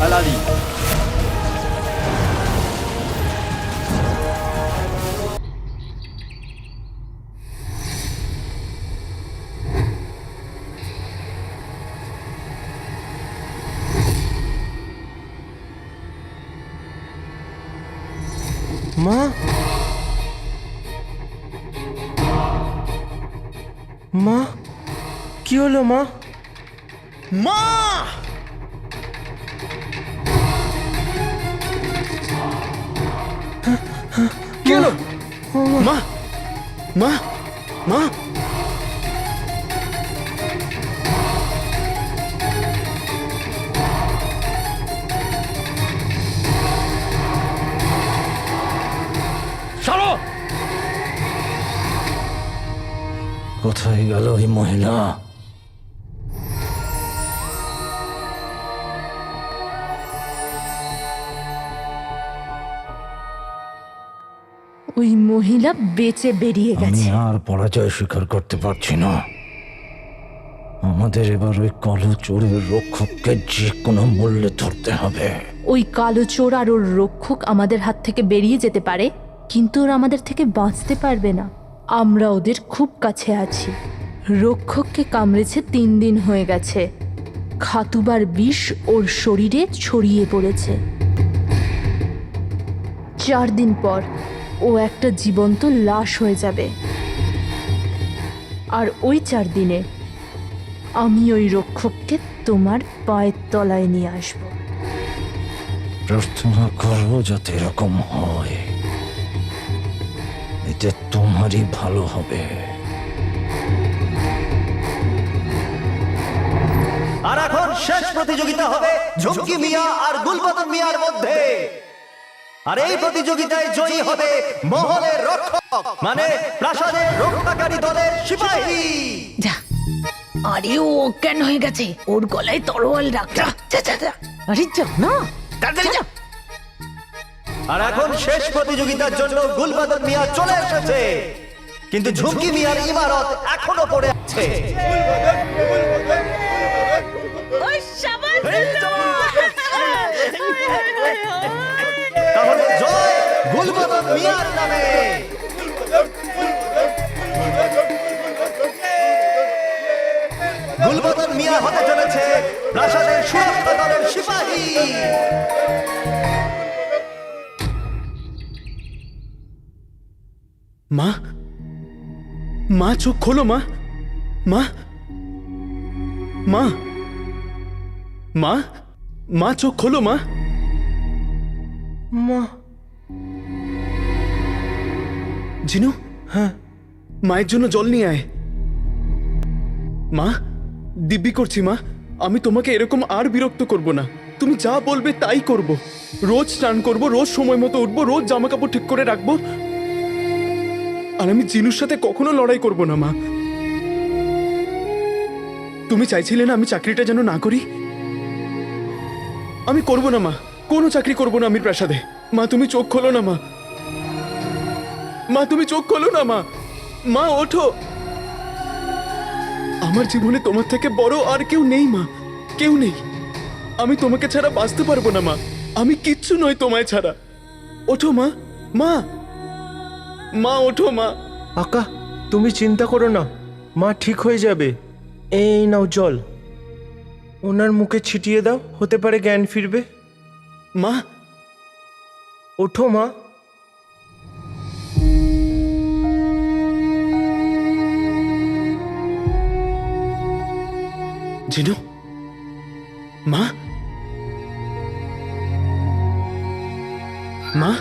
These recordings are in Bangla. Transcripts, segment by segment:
হালালি। মা, মা, কি হলো মা? মা! কি হলো? মা! মা! মা! চলো! কোথায় গেল ওই মহিলা? ওই মহিলা বেঁচে বেরিয়ে আমি গেছে। আর পরাজয় স্বীকার করতে পারছি না। আমাদের এবার ওই কালো চোরের রক্ষককে যে কোনো মূল্যে ধরতে হবে। ওই কালো চোর আর ওর রক্ষক আমাদের হাত থেকে বেরিয়ে যেতে পারে, কিন্তু ওরা আমাদের থেকে বাঁচতে পারবে না। আমরা ওদের খুব কাছে আছি। রক্ষককে কামড়েছে 3 দিন হয়ে গেছে। খাতুবার বিষ ওর শরীরে ছড়িয়ে পড়েছে। 4 দিন পর ও একটা জীবন্ত লাশ হয়ে যাবে। আর ওই 4 দিনে আমি ওই রক্ষককে তোমার পায়ের তলায় নিয়ে আসবো। প্রার্থনা করবো যাতে এরকম হয়, এতে তোমারই ভালো হবে। আর এখন শেষ প্রতিযোগিতা হবে ঝুমকি মিয়া আর গুলবদন মিয়ার মধ্যে। আর এই প্রতিযোগিতায় জয়ী হবে মহলের রক্ষক, মানে প্রাসাদের রক্ষাকারী দলের সিপাহী। যা, আরে ও অজ্ঞান হয়ে গেছে, ওর গলায় তরোয়াল রাখ। যা যা যা যা। আরে যা না, তাড়াতাড়ি যা। আর এখন শেষ প্রতিযোগিতার জন্য গুলবদন মিয়া চলে এসেছে, কিন্তু ঝুমকি মিয়ার ইমারত এখনো পড়ে আছে। তাহলে জয় গুলবদন মিয়ার নামে। গুলবদন মিয়া হতে চলেছে প্রাসাদের সুরক্ষা দলের সিপাহী। মা, মা চোখ খোলো মা। মা, মা, মা, মা চোখ খোলো মা। মা, জিনু, হ্যাঁ মায়ের জন্য জল নিয়ে আয়। মা, দিব্যি করছি মা, আমি তোমাকে এরকম আর বিরক্ত করব না। তুমি যা বলবে তাই করব। রোজ স্নান করব, রোজ সময় মতো উঠবো, রোজ জামা কাপড় ঠিক করে রাখবো। আর আমি জিনুর সাথে কখনো লড়াই করব না মা। তুমি চাইছিলে না আমি চাকরিটা যেন না করি? আমি করব না মা, কোনো চাকরি করব না আমি প্রাসাদে। মা তুমি চোখ খোলো না মা। মা তুমি চোখ খোলো না মা। মা ওঠো। আমার জীবনে তোমার থেকে বড় আর কেউ নেই মা, কেউ নেই। আমি তোমাকে ছাড়া বাঁচতে পারবো না মা। আমি কিচ্ছু নই তোমায় ছাড়া। ওঠো মা, মা, মা ওঠো মা। আকা, তুমি চিন্তা করো না, মা ঠিক হয়ে যাবে। এই নাও জল, ওনার মুখে ছিটিয়ে দাও, হতে পারে জ্ঞান ফিরবে। মা, ওঠো মা। জিনু, মা, মা,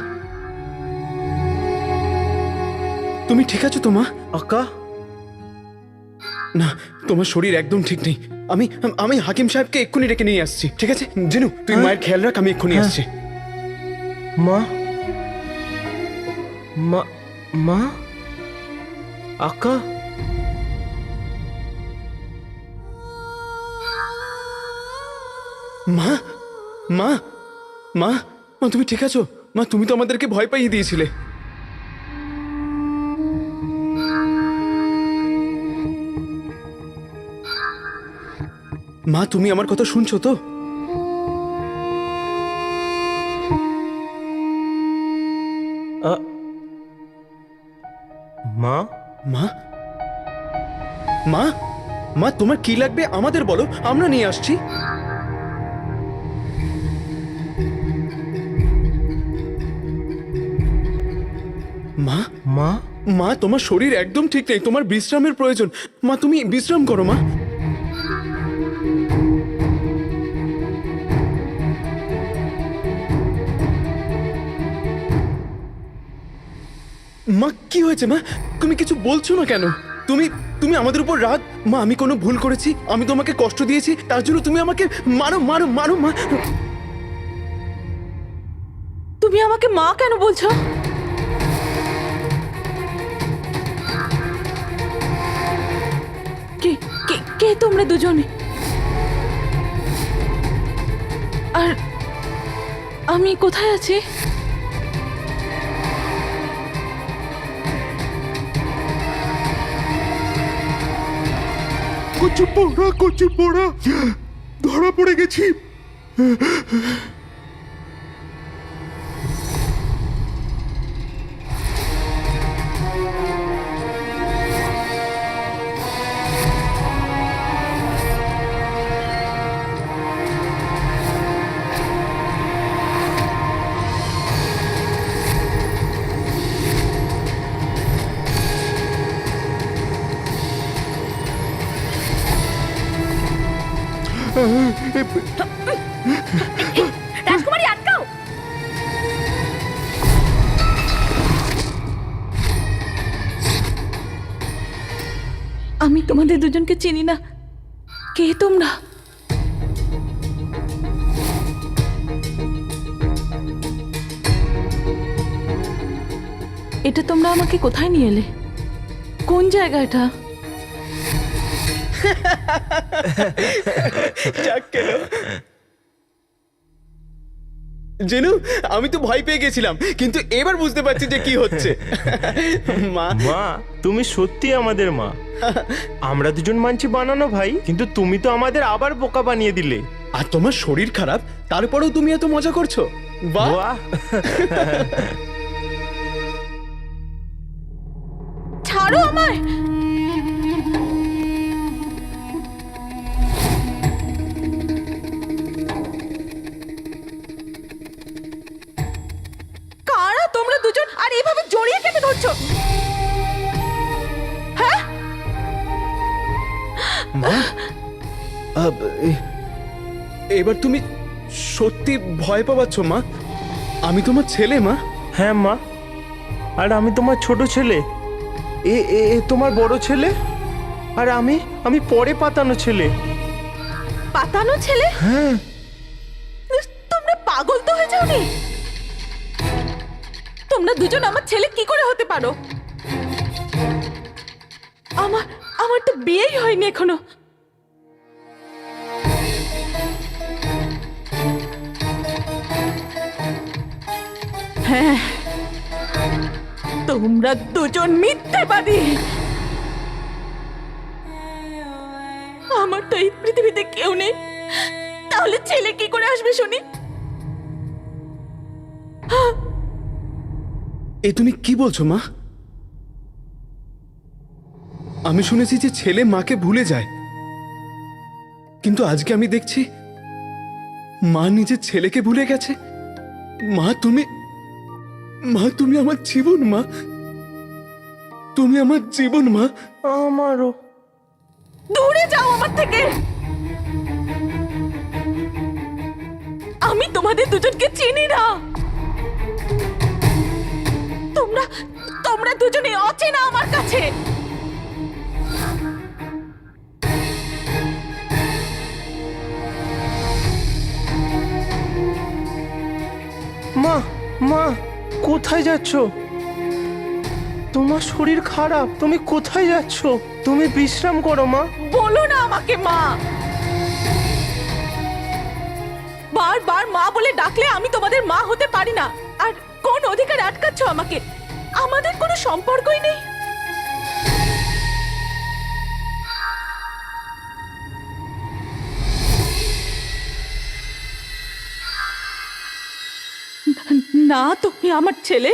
তুমি ঠিক আছো তো মা? আকা, না, তোমার শরীর একদম ঠিক নেই। আমি আমি হাকিম সাহেবকে এক্ষুনি ডেকে নিয়ে আসছি, ঠিক আছে? জিনু, তুই মায়ের খেয়াল রাখ, আমি এক্ষুনি আসছি। মা, মা, মা, আকা, মা, মা, মা, মা তুমি ঠিক আছো? মা তুমি তো আমাদেরকে ভয় পাইয়ে দিয়েছিলে। মা তুমি আমার কথা শুনছো তো? মা তোমার কি লাগবে আমাদের বলো, আমরা নিয়ে আসছি। মা মা মা তোমার শরীর একদম ঠিক নেই, তোমার বিশ্রামের প্রয়োজন। মা তুমি বিশ্রাম করো মা। মা কি হয়েছে মা? তুমি কিছু বলছো না কেন? তুমি তুমি আমাদের উপর রাগ? মা আমি কোনো ভুল করেছি? আমি তোমাকে কষ্ট দিয়েছি তার জন্য তুমি আমাকে মারো মারো মারো মা। তুমি আমাকে মা কেন বলছো? কে কে কে তোমরা দুজনে? আর আমি কোথায় আছি? কচু পোড়া ধরা পড়ে গেছি। রাজকুমারী আটকাও! আমি তোমাদের দুজনকে চিনি না। কে তোমরা? এটা তোমরা আমাকে কোথায় নিয়ে এলে? কোন জায়গা এটা? জেনু আমি তো ভয় পেয়ে গেছিলাম, কিন্তু এবার বুঝতে পারছি যে কি হচ্ছে। মা মা তুমি সত্যি আমাদের মা। আমরা দুজন মানছি বানানো ভাই, কিন্তু তুমি তো আমাদের আবার বোকা বানিয়ে দিলে। আর তোমার শরীর খারাপ তারপরেও তুমি এত মজা করছো, বাহ। বাহ! ছাড়ো আমায়! কারা তোমরা দুজন, আর এইভাবে জড়িয়ে কেন ধরছো? হ্যাঁ মা এবার তুমি সত্যি ভয় পাচ্ছ মা? আমি তোমার ছেলে মা। হ্যাঁ মা, আর আমি তোমার ছোট ছেলে, এ এ এ তোমার বড় ছেলে, আর আমি পরে পাতানো ছেলে। পাতানো ছেলে? হ্যাঁ। তোমরা পাগল তো হয়ে যাওনি? তোমরা দুজন আমার ছেলে কি করে হতে পারো? আমার তো বিয়েই হয়নি এখনো। হ্যাঁ, তোমরা দুজন মিথ্যাবাদী। আমার তো এই পৃথিবীতে কেউ নেই, তাহলে ছেলে কি করে আসবে শুনি? এ তুমি কি বলছো মা? আমি শুনেছি যে ছেলে মাকে ভুলে যায়, কিন্তু আজকে আমি দেখছি মা নিজের ছেলেকে ভুলে গেছে। মা তুমি আমার জীবন মা, তুমি আমার জীবন মা। আমারও। দূরে যাও আমার থেকে। আমি তোমাদের দুজনকে চিনি না। তোমরা দুজনে অচেনা আমার কাছে। মা মা কোথায় যাচ্ছ? তোমার শরীর খারাপ, তুমি কোথায় যাচ্ছ? তুমি বিশ্রাম করো মা। বলো না আমাকে মা। বারবার মা বলে ডাকলে আমি তোমাদের মা হতে পারি না। আর কোন অধিকারে আটকাচ্ছ আমাকে? আমাদের কোনো সম্পর্কই নেই। না তুমি আমার ছেলে,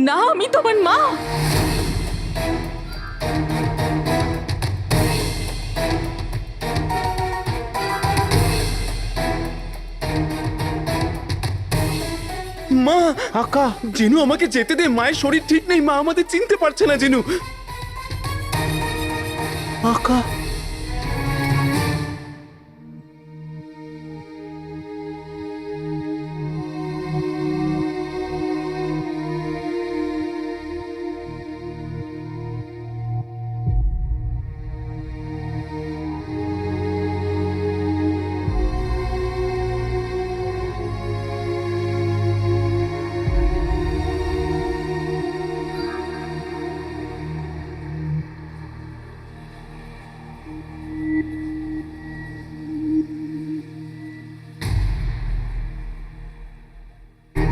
না আমি তোমার মা। আকা জিনু আমাকে যেতে দে, মায়ের শরীর ঠিক নেই, মা আমাদের চিনতে পারছে না জিনু। আকা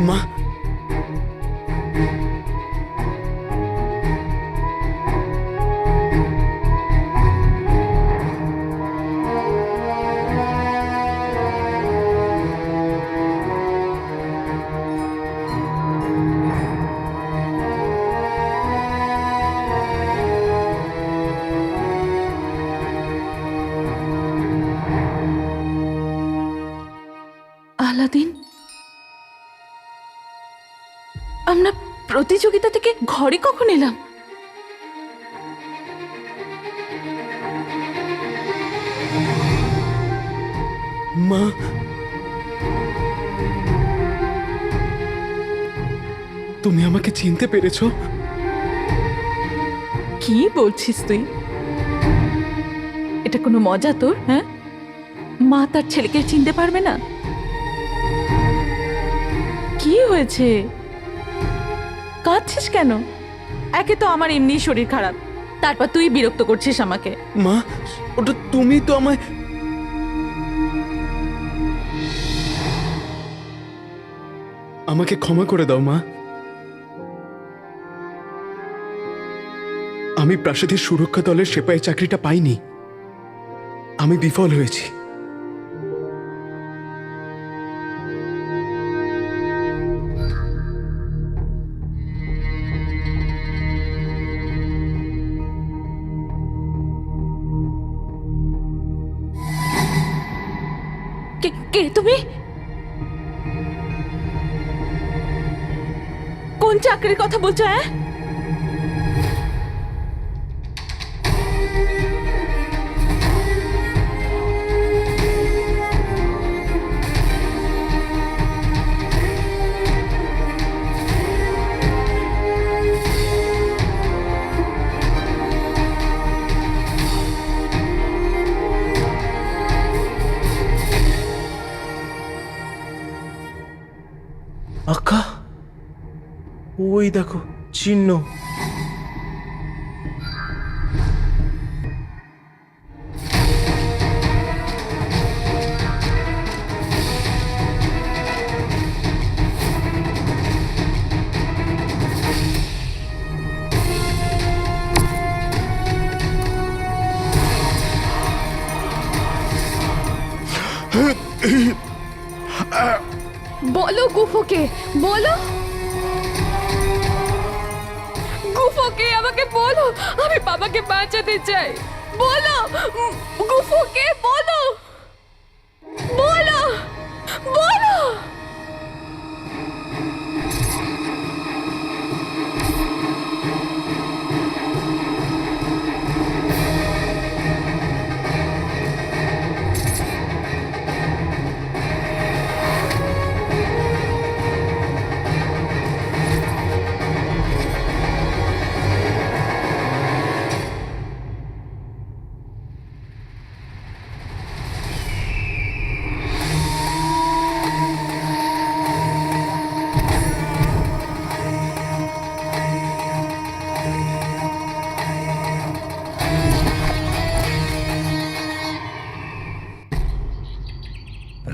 মা, আলাদিন, আমরা প্রতিযোগিতা থেকে ঘরে কখন এলাম? মা, তুমি আমাকে চিনতে পেরেছো? কি বলছিস তুই? এটা কোনো মজা তোর? হ্যাঁ, মা তার ছেলেকে চিনতে পারবে না? কি হয়েছে? কাঁদছিস কেন? একে তো আমার এমনি শরীর খারাপ, তারপর তুই বিরক্ত করছিস আমাকে। মা, ওটা তুমি তো আমায়... আমাকে ক্ষমা করে দাও মা। আমি প্রাসাদের সুরক্ষা দলের সেপাই চাকরিটা পাইনি, আমি বিফল হয়েছি। কে কে তুমি? কোন চাকরির কথা বলছো? হ্যাঁ, আকা ওই দেখো চিহ্ন। বলো গুফোকে, বলো গুফোকে, আমাকে বলো, আমি বাবাকে বাঁচাতে চাই। বলো গুফোকে, বলো বলো বলো।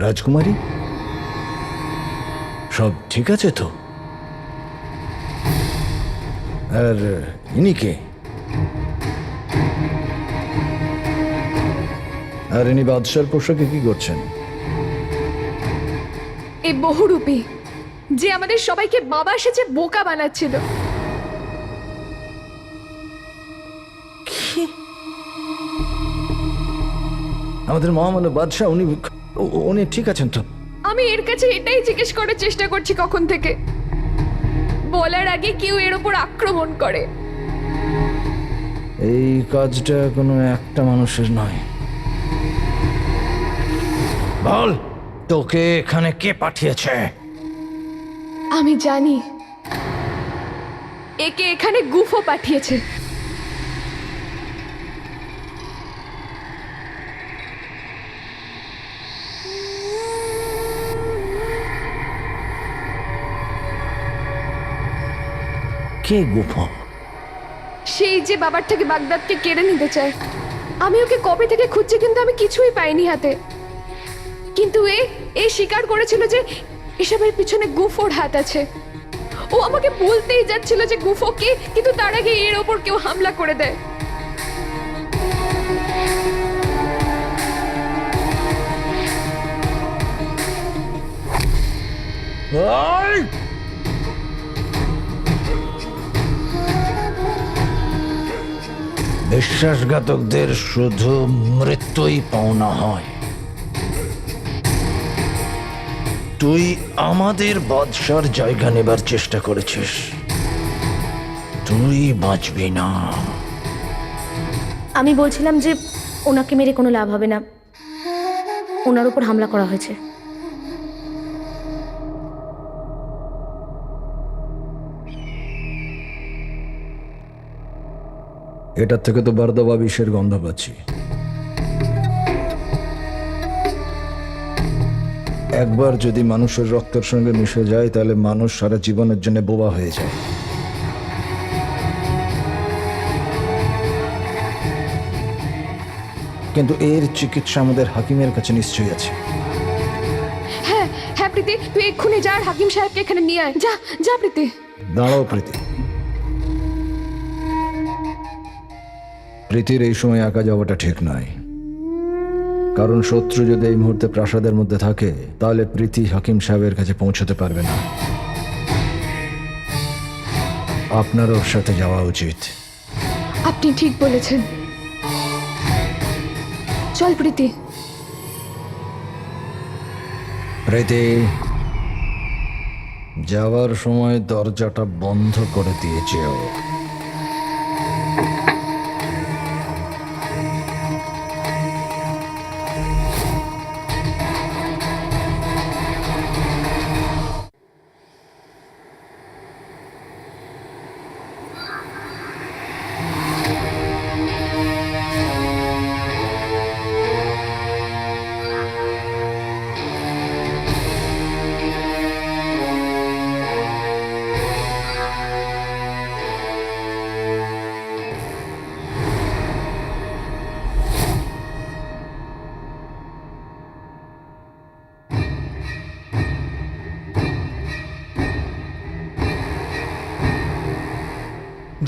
রাজকুমারী, সব ঠিক আছে তো? আর ইনি কে? আর ইনি বাদশার পোশাকে কি করছেন? এই বহুরূপী যে আমাদের সবাইকে বাবা সেজে বোকা বানাচ্ছিল। আমাদের মহামান্য বাদশাহ উনি ঠিক আছেন তো? আমি এর কাছে এটাই জিজ্ঞেস করার চেষ্টা করছি কখন থেকে। বলার আগে কেউ এর ওপর আক্রমণ করে। এই কাজটা কোনো একটা মানুষের নয়। বল, তোকে এখানে কে পাঠিয়েছে? আমি জানি একে এখানে গুফো পাঠিয়েছে। কে গুফা? সেই যে বাবার থেকে বাগদাদকে কেড়ে নিতে চায়। আমি ওকে কবে থেকে খুঁজছি, কিন্তু আমি কিছুই পাইনি হাতে। কিন্তু এ স্বীকার করেছিল যে এসবের পিছনে গুফোর হাত আছে। ও আমাকে বলতেই যাচ্ছিল যে গুফো কে, কিন্তু তার আগে এর ওপর কেউ হামলা করে দেয়। বিশ্বাসঘাতকদের শুধু মৃত্যুই পাওনা হয়। তুই আমাদের বাদশার জায়গা নেবার চেষ্টা করেছিস, তুই বাঁচবি না। আমি বলছিলাম যে ওনাকে মেরে কোনো লাভ হবে না, ওনার উপর হামলা করা হয়েছে। এটার থেকে তো বারদাবা বিষের গন্ধ পাচ্ছি। একবার যদি মানুষের রক্তের সঙ্গে মিশে যায় তাহলে মানুষ সারা জীবনের জন্য বোবা হয়ে যায়। কিন্তু এর চিকিৎসা আমাদের হাকিমের কাছে নিশ্চয়ই আছে। হ্যাঁ হ্যাঁ প্রীতি, তুই এক্ষুনি যা আর হাকিম সাহেবকে এখানে নিয়ে আয়। যা যা প্রীতি। দাঁড়াও প্রীতি। প্রীতির এই সময় একা যাওয়াটা ঠিক নয়, কারণ শত্রু যদি এই মুহূর্তে প্রাসাদের মধ্যে থাকে তাহলে প্রীতি হাকিম সাহেবের কাছে পৌঁছতে পারবে না। আপনার ওর সাথে যাওয়া উচিত। আপনি ঠিক বলেছেন, চল প্রীতি। প্রীতি, যাওয়ার সময় দরজাটা বন্ধ করে দিয়ে যেও।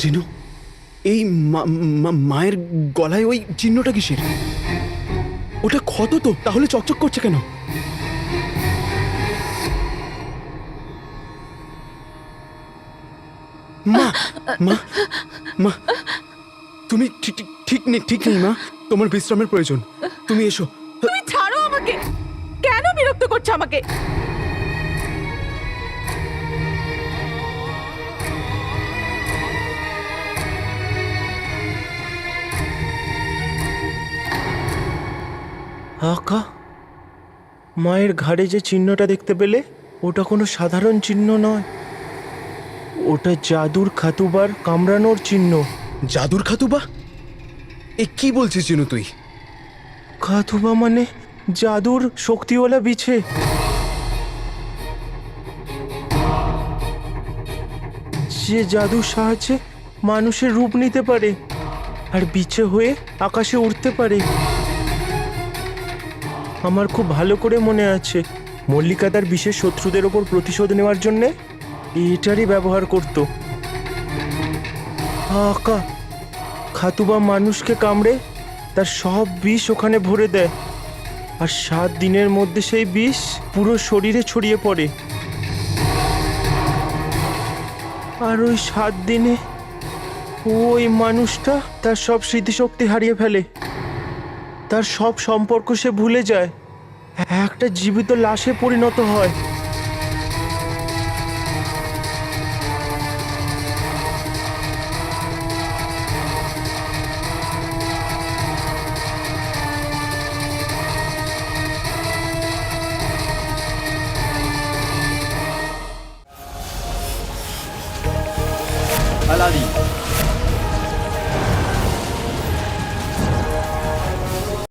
জিনু, এই মায়ের গলায় ওই চিহ্নটা কিসের? ওটা ক্ষত তো, তাহলে চকচক করছে কেন? মা মা মা, তুমি ঠিক নেই মা, তোমার বিশ্রামের প্রয়োজন। তুমি এসো। তুমি ছাড়ো আমাকে, কেন বিরক্ত করছো আমাকে? আকা, মায়ের ঘাড়ে যে চিহ্নটা দেখতে পেলে ওটা কোনো সাধারণ চিহ্ন নয়, ওটা জাদুর খাতুবার কামড়ানোর চিহ্ন। জাদুর খাতুবা? এ কি বলছিস জিনু তুই? খাতুবা মানে জাদুর শক্তিওয়ালা বিছে। যে জাদুর সাহায্যে মানুষের রূপ নিতে পারে আর বিছে হয়ে আকাশে উঠতে পারে। আমার খুব ভালো করে মনে আছে, মল্লিকা তার বিশেষ শত্রুদের ওপর প্রতিশোধ নেওয়ার জন্যে এটারই ব্যবহার করত। আকা, খাতুবা মানুষকে কামড়ে তার সব বিষ ওখানে ভরে দেয়, আর 7 দিনের মধ্যে সেই বিষ পুরো শরীরে ছড়িয়ে পড়ে। আর ওই 7 দিনে ওই মানুষটা তার সব স্মৃতিশক্তি হারিয়ে ফেলে, তার সব সম্পর্ক সে ভুলে যায়, একটা জীবিত লাশে পরিণত হয়। নারী